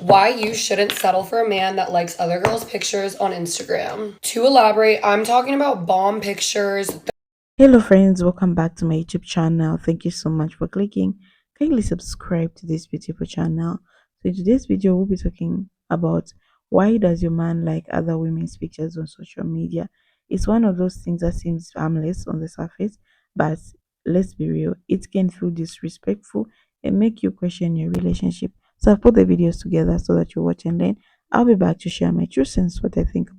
Why you shouldn't settle for a man that likes other girls' pictures on Instagram. To elaborate, I'm talking about bomb pictures. Hello friends, welcome back to my YouTube channel. Thank you so much for clicking. Kindly subscribe to this beautiful channel. So in today's video, we'll be talking about why does your man like other women's pictures on social media. It's one of those things that seems harmless on the surface, but let's be real, it can feel disrespectful and make you question your relationship. So I've put the videos together so that you watch and learn. I'll be back to share my true sense, what I think.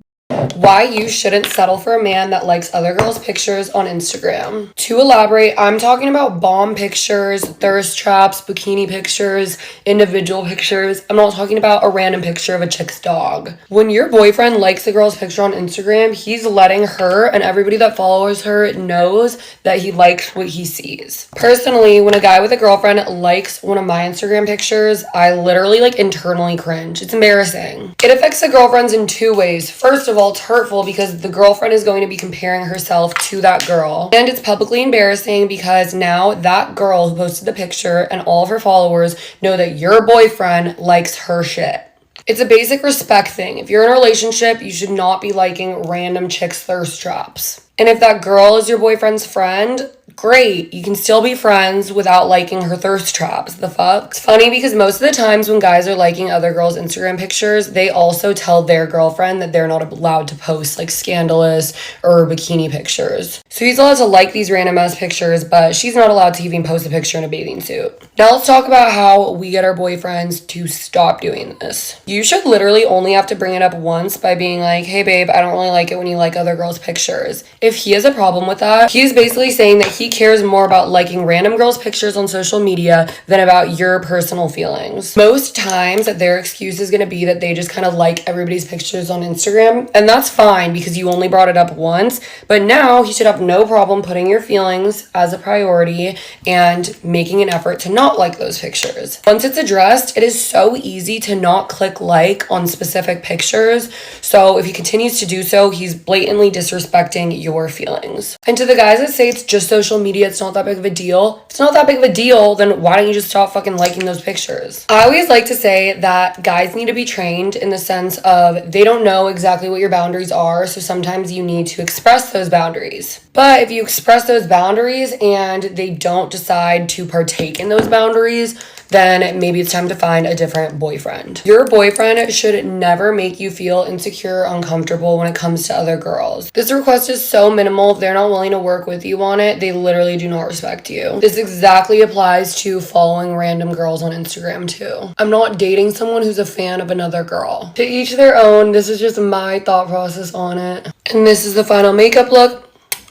Why you shouldn't settle for a man that likes other girls' pictures on Instagram. To elaborate, I'm talking about bomb pictures, thirst traps, bikini pictures, individual pictures. I'm not talking about a random picture of a chick's dog. When your boyfriend likes a girl's picture on Instagram, he's letting her and everybody that follows her knows that he likes what he sees. Personally, when a guy with a girlfriend likes one of my Instagram pictures, I literally internally cringe. It's embarrassing. It affects the girlfriends in two ways. First of all, it's hurtful because the girlfriend is going to be comparing herself to that girl. And it's publicly embarrassing because now that girl who posted the picture and all of her followers know that your boyfriend likes her shit. It's a basic respect thing. If you're in a relationship, you should not be liking random chicks' thirst traps. And if that girl is your boyfriend's friend, great. You can still be friends without liking her thirst traps. The fuck? It's funny because most of the times when guys are liking other girls' Instagram pictures, they also tell their girlfriend that they're not allowed to post scandalous or bikini pictures. So he's allowed to like these random ass pictures, but she's not allowed to even post a picture in a bathing suit. Now let's talk about how we get our boyfriends to stop doing this. You should literally only have to bring it up once by being like, hey babe, I don't really like it when you like other girls' pictures. If he has a problem with that, he's basically saying that he cares more about liking random girls' pictures on social media than about your personal feelings. Most times their excuse is going to be that they just kind of like everybody's pictures on Instagram, and that's fine because you only brought it up once, but now he should have no problem putting your feelings as a priority and making an effort to not like those pictures. Once it's addressed, it is so easy to not click like on specific pictures, so if he continues to do so, he's blatantly disrespecting your feelings. And to the guys that say it's just social media, it's not that big of a deal. If it's not that big of a deal, then why don't you just stop fucking liking those pictures? I always like to say that guys need to be trained in the sense of they don't know exactly what your boundaries are, so sometimes you need to express those boundaries. But if you express those boundaries and they don't decide to partake in those boundaries, then maybe it's time to find a different boyfriend. Your boyfriend should never make you feel insecure or uncomfortable when it comes to other girls. This request is so minimal. If they're not willing to work with you on it, they literally do not respect you. This exactly applies to following random girls on Instagram too. I'm not dating someone who's a fan of another girl. To each their own. This is just my thought process on it. And this is the final makeup look.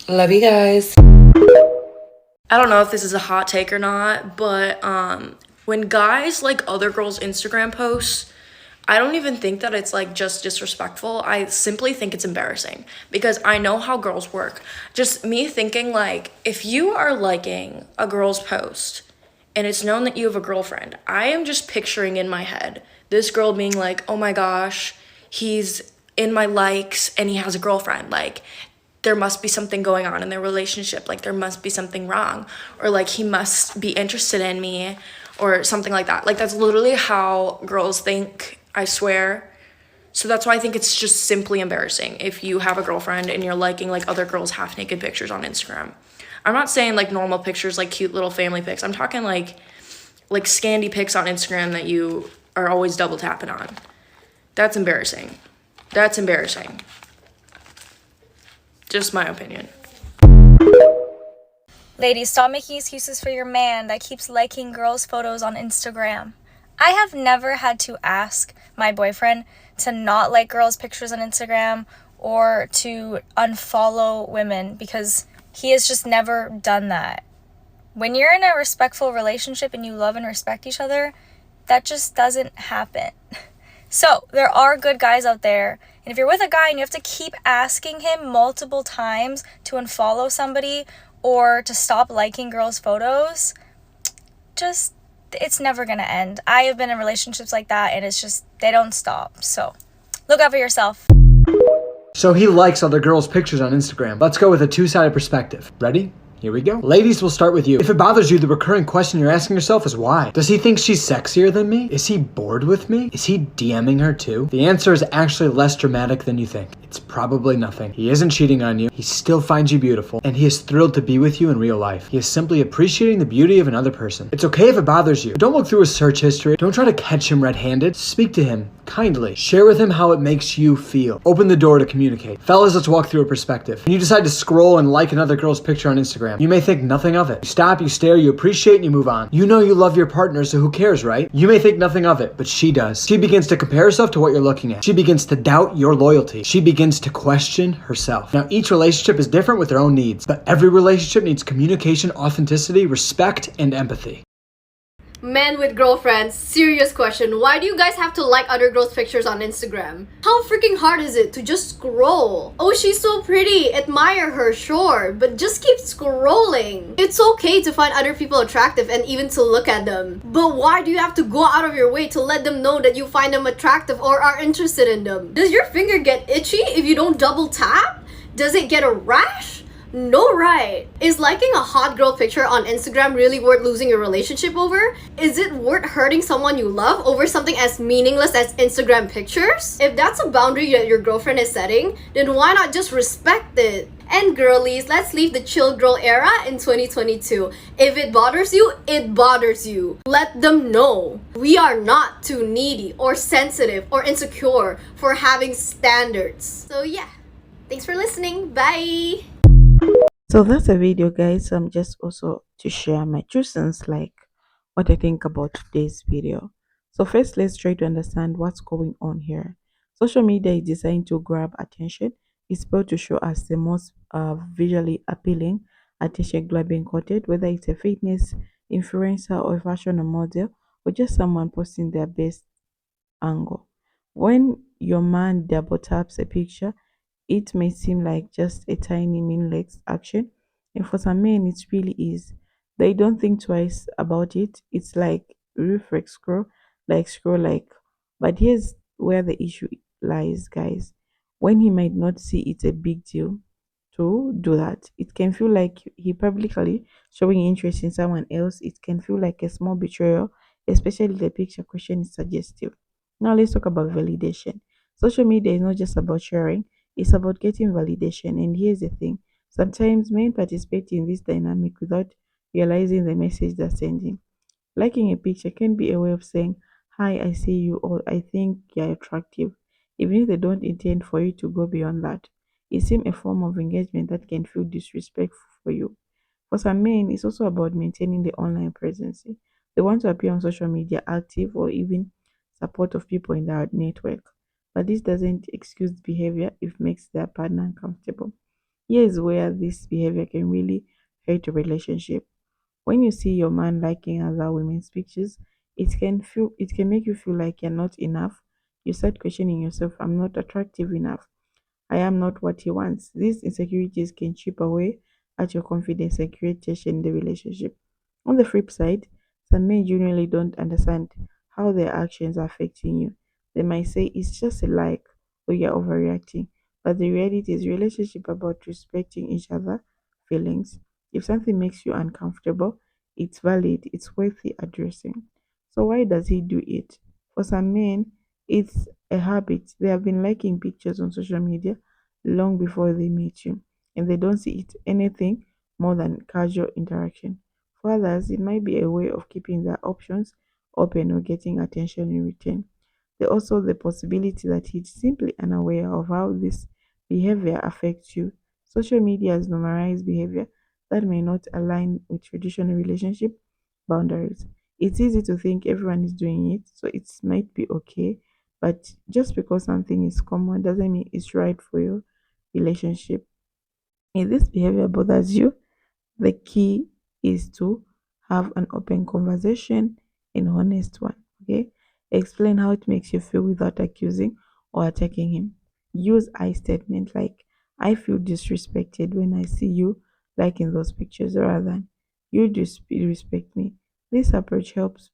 Love you guys. I don't know if this is a hot take or not, but when guys like other girls' Instagram posts, I don't even think that it's just disrespectful. I simply think it's embarrassing because I know how girls work. Just me thinking if you are liking a girl's post and it's known that you have a girlfriend, I am just picturing in my head this girl being like, oh my gosh, he's in my likes and he has a girlfriend. There must be something going on in their relationship. There must be something wrong, or he must be interested in me, or something like that. That's literally how girls think, I swear. So that's why I think it's just simply embarrassing if you have a girlfriend and you're liking other girls' half-naked pictures on Instagram. I'm not saying normal pictures, cute little family pics. I'm talking like scandy pics on Instagram that you are always double tapping on. That's embarrassing. That's embarrassing. Just my opinion. Ladies, stop making excuses for your man that keeps liking girls' photos on Instagram. I have never had to ask my boyfriend to not like girls' pictures on Instagram or to unfollow women because he has just never done that. When you're in a respectful relationship and you love and respect each other, that just doesn't happen. So there are good guys out there, and if you're with a guy and you have to keep asking him multiple times to unfollow somebody or to stop liking girls' photos, it's never gonna end. I have been in relationships like that, and it's just, they don't stop. So look out for yourself. So he likes other girls' pictures on Instagram. Let's go with a two-sided perspective. Ready? Here we go. Ladies, we'll start with you. If it bothers you, the recurring question you're asking yourself is why? Does he think she's sexier than me? Is he bored with me? Is he DMing her too? The answer is actually less dramatic than you think. It's probably nothing. He isn't cheating on you. He still finds you beautiful, and he is thrilled to be with you in real life. He is simply appreciating the beauty of another person. It's okay if it bothers you. Don't look through his search history. Don't try to catch him red-handed. Speak to him kindly. Share with him how it makes you feel. Open the door to communicate. Fellas, let's walk through a perspective. When you decide to scroll and like another girl's picture on Instagram, you may think nothing of it. You stop, you stare, you appreciate, and you move on. You know you love your partner, so who cares, right? You may think nothing of it, but she does. She begins to compare herself to what you're looking at. She begins to doubt your loyalty. She begins to question herself. Now, each relationship is different with their own needs, but every relationship needs communication, authenticity, respect, and empathy. Men with girlfriends, serious question. Why do you guys have to like other girls' pictures on Instagram? How freaking hard is it to just scroll? Oh, she's so pretty. Admire her, sure. But just keep scrolling. It's okay to find other people attractive and even to look at them. But why do you have to go out of your way to let them know that you find them attractive or are interested in them? Does your finger get itchy if you don't double tap? Does it get a rash? No, right. Is liking a hot girl picture on Instagram really worth losing your relationship over? Is it worth hurting someone you love over something as meaningless as Instagram pictures? If that's a boundary that your girlfriend is setting, then why not just respect it? And girlies, let's leave the chill girl era in 2022. If it bothers you, it bothers you. Let them know. We are not too needy or sensitive or insecure for having standards. So yeah, thanks for listening. Bye! So that's a video, guys. Just also to share my 2 cents, like what I think about today's video. So first, let's try to understand what's going on here. Social media is designed to grab attention. It's built to show us the most visually appealing attention grabbing content, whether it's a fitness influencer or a fashion or model or just someone posting their best angle. When your man double taps a picture, it may seem like just a tiny meaningless action, and for some men, it really is. They don't think twice about it. It's like reflex scroll like. But here's where the issue lies, guys. When he might not see it's a big deal to do that, it can feel like he publicly showing interest in someone else. It can feel like a small betrayal, especially if the picture question is suggestive. Now let's talk about validation. Social media is not just about sharing, it's about getting validation. And here's the thing, sometimes men participate in this dynamic without realizing the message they're sending. Liking a picture can be a way of saying, "Hi, I see you," or "I think you're attractive," even if they don't intend for you to go beyond that. It seems a form of engagement that can feel disrespectful for you. For some men, it's also about maintaining the online presence. They want to appear on social media active or even support of people in their network. But this doesn't excuse behavior if it makes their partner uncomfortable. Here is where this behavior can really hurt a relationship. When you see your man liking other women's pictures, it can make you feel like you're not enough. You start questioning yourself, "I'm not attractive enough. I am not what he wants." These insecurities can chip away at your confidence and create tension in the relationship. On the flip side, some men genuinely don't understand how their actions are affecting you. They might say it's just a like or you're overreacting. But the reality is relationship about respecting each other feelings. If something makes you uncomfortable, it's valid, it's worthy addressing. So why does he do it? For some men, it's a habit. They have been liking pictures on social media long before they meet you, and they don't see it anything more than casual interaction. For others, it might be a way of keeping their options open or getting attention in return. There also the possibility that he's simply unaware of how this behavior affects you. Social media has normalized behavior that may not align with traditional relationship boundaries. It's easy to think everyone is doing it, so it might be okay. But just because something is common doesn't mean it's right for your relationship. If this behavior bothers you, the key is to have an open conversation, an honest one. Okay, explain how it makes you feel without accusing or attacking him. Use I statement like, "I feel disrespected when I see you liking those pictures," rather than "you disrespect me." This approach helps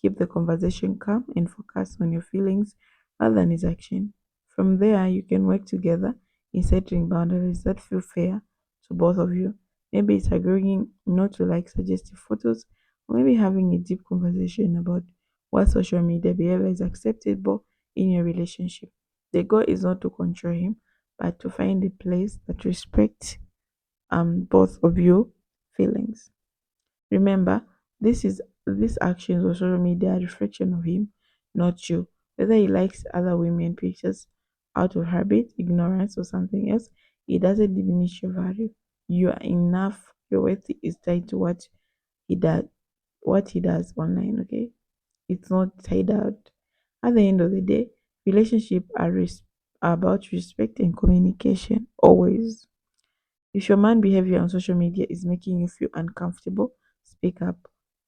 keep the conversation calm and focus on your feelings rather than his action. From there, you can work together in setting boundaries that feel fair to both of you. Maybe it's agreeing not to like suggestive photos, or maybe having a deep conversation about what social media behavior is acceptable in your relationship. The goal is not to control him, but to find a place that respects both of you feelings. Remember, this actions on social media are a reflection of him, not you. Whether he likes other women pictures out of habit, ignorance, or something else, it doesn't diminish your value. You are enough. Your worth is tied to he does what he does online, okay? It's not tied out. At the end of the day, relationships are about respect and communication always. If your man behavior on social media is making you feel uncomfortable, speak up.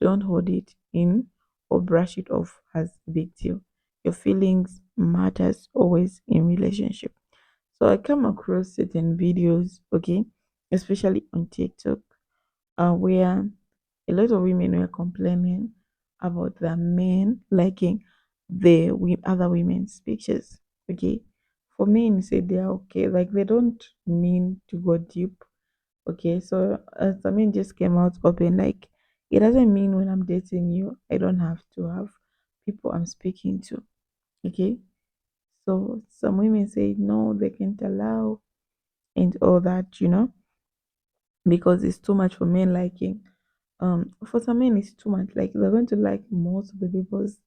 Don't hold it in or brush it off as a big deal. Your feelings matters always in relationship. So I come across certain videos, okay, especially on TikTok, where a lot of women were complaining about their men liking other women's pictures. Okay, for men, say they are okay, like they don't mean to go deep. Okay, so I mean, just came out open like it doesn't mean when I'm dating you, I don't have to have people I'm speaking to. Okay, so some women say no, they can't allow and all that, because it's too much for men liking. For some men, it's too much. Like they're going to like most of the people's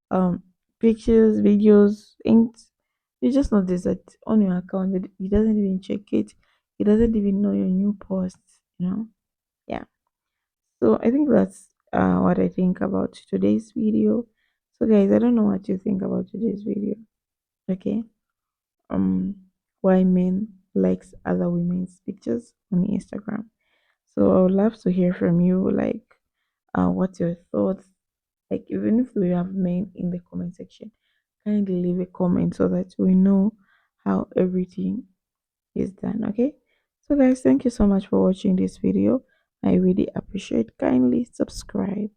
um pictures, videos, and you just notice that on your account that he doesn't even check it. He doesn't even know your new posts. Yeah. So I think that's what I think about today's video. So guys, I don't know what you think about today's video. Okay. Um, why men likes other women's pictures on Instagram. So I would love to hear from you. Like, what's your thoughts? Like, even if we have men in the comment section, kindly leave a comment so that we know how everything is done. Okay. So guys, thank you so much for watching this video. I really appreciate. Kindly subscribe.